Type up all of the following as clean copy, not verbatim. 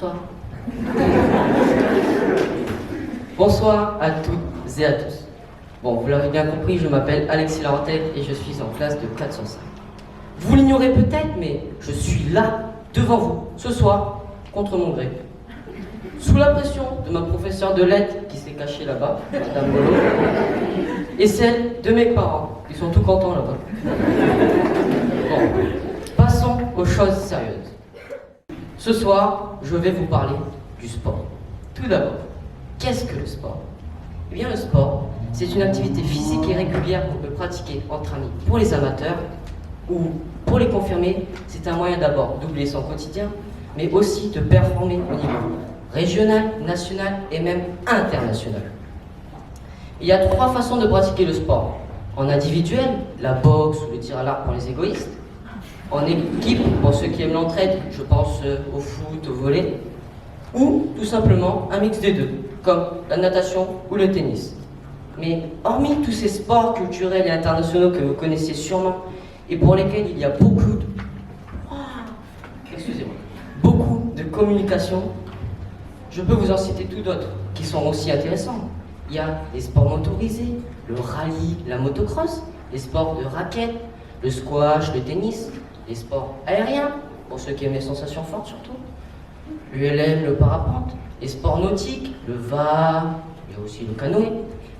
Bonsoir. Bonsoir à toutes et à tous. Bon, vous l'avez bien compris, je m'appelle Alexis Larentais et je suis en classe de 405. Vous l'ignorez peut-être, mais je suis là, devant vous, ce soir, contre mon gré. Sous la pression de ma professeure de lettres qui s'est cachée là-bas, Madame Molo, et celle de mes parents, qui sont tout contents là-bas. Bon, passons aux choses sérieuses. Ce soir, je vais vous parler du sport. Tout d'abord, qu'est-ce que le sport? Eh bien, le sport, c'est une activité physique et régulière qu'on peut pratiquer entre amis pour les amateurs ou pour les confirmés. C'est un moyen d'abord d'oublier son quotidien, mais aussi de performer au niveau régional, national et même international. Il y a 3 façons de pratiquer le sport. En individuel, la boxe ou le tir à l'arc pour les égoïstes. En équipe, pour ceux qui aiment l'entraide, je pense au foot, au volley. Ou tout simplement un mix des deux, comme la natation ou le tennis. Mais hormis tous ces sports culturels et internationaux que vous connaissez sûrement, et pour lesquels il y a beaucoup de communication, je peux vous en citer tout d'autres qui sont aussi intéressants. Il y a les sports motorisés, le rallye, la motocross, les sports de raquettes, le squash, le tennis, les sports aériens, pour ceux qui aiment les sensations fortes surtout, l'ULM, le parapente, les sports nautiques, le VAR, il y a aussi le canoë,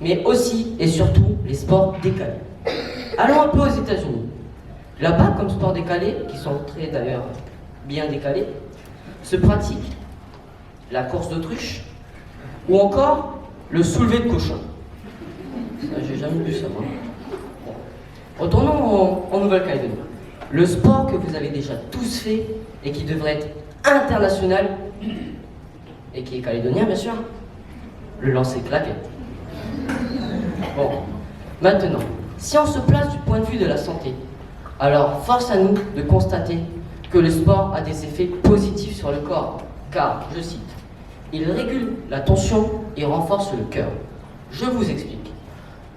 mais aussi et surtout les sports décalés. Allons un peu aux États-Unis. Là-bas, comme sport décalé, qui sont très d'ailleurs bien décalés, se pratique la course d'autruche ou encore le soulevé de cochon. Ça, j'ai jamais vu ça, moi. Bon. Retournons en Nouvelle-Calédonie. Le sport que vous avez déjà tous fait et qui devrait être international et qui est calédonien, bien sûr, le lancer claquette. Bon, maintenant, si on se place du point de vue de la santé, alors force à nous de constater que le sport a des effets positifs sur le corps, car, je cite, il régule la tension et renforce le cœur. Je vous explique.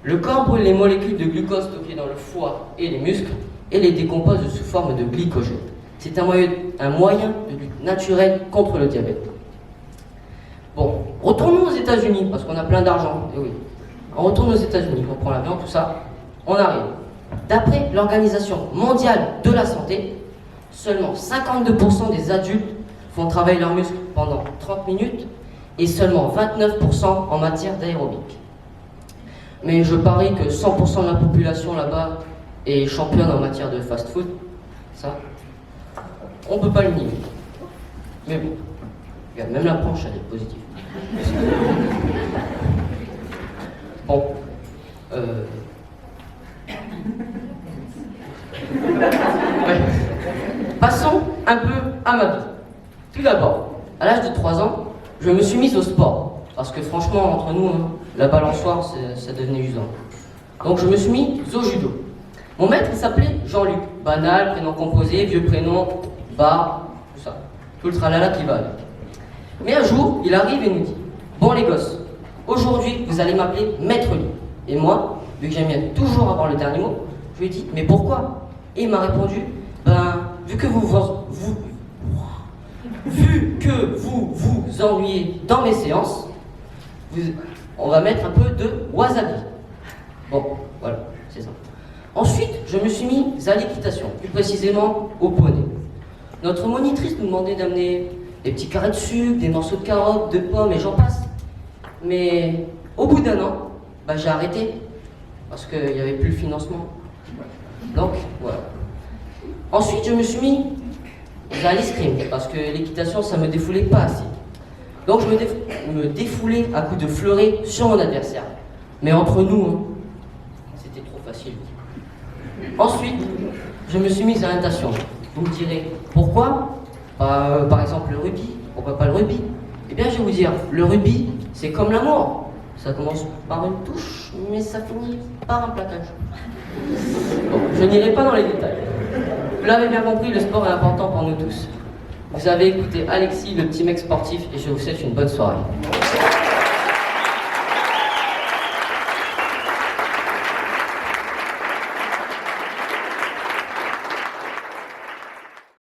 Le corps brûle les molécules de glucose stockées dans le foie et les muscles et les décompose sous forme de glycogène. C'est un moyen de lutte naturelle contre le diabète. Bon, retournons aux États-Unis, parce qu'on a plein d'argent. Et oui, on retourne aux États-Unis, on prend l'avion, tout ça, on arrive. D'après l'Organisation mondiale de la santé, seulement 52% des adultes font travailler leurs muscles pendant 30 minutes et seulement 29% en matière d'aérobic. Mais je parie que 100% de la population là-bas est championne en matière de fast-food. Ça, on peut pas le nier. Mais bon, regarde, même la planche, elle est positive. Bon. Ouais. Passons un peu à ma vie. Tout d'abord, à l'âge de 3 ans, je me suis mise au sport. Parce que franchement, entre nous, la balançoire, ça devenait usant. Donc je me suis mise au judo. Mon maître, il s'appelait Jean-Luc. Banal, prénom composé, vieux prénom, bar, tout ça. Tout le tralala qui va avec. Mais un jour, il arrive et nous dit: bon les gosses, aujourd'hui, vous allez m'appeler Maître Lee. Et moi, vu que j'aime bien toujours avoir le dernier mot, je lui ai dit: mais pourquoi? Et il m'a répondu: ben, vu que vous vous ennuyez dans mes séances, on va mettre un peu de wasabi. Bon, voilà, c'est ça. Ensuite, je me suis mis à l'équitation, plus précisément au poney. Notre monitrice nous demandait d'amener des petits carrés de sucre, des morceaux de carottes, de pommes et j'en passe. Mais au bout d'un an, bah, j'ai arrêté parce qu'il n'y avait plus le financement. Donc, voilà. Ensuite, je me suis mis à l'escrime parce que l'équitation, ça me défoulait pas assez. Donc, je me défoulais à coups de fleuret sur mon adversaire. Mais entre nous, c'était trop facile. Ensuite, je me suis mis à la natation. Vous me direz, pourquoi? Par exemple, le rugby. Pourquoi pas le rugby? Eh bien, je vais vous dire, le rugby, c'est comme l'amour. Ça commence par une touche, mais ça finit par un plaquage. Bon, je n'irai pas dans les détails. Vous l'avez bien compris, le sport est important pour nous tous. Vous avez écouté Alexis, le petit mec sportif, et je vous souhaite une bonne soirée.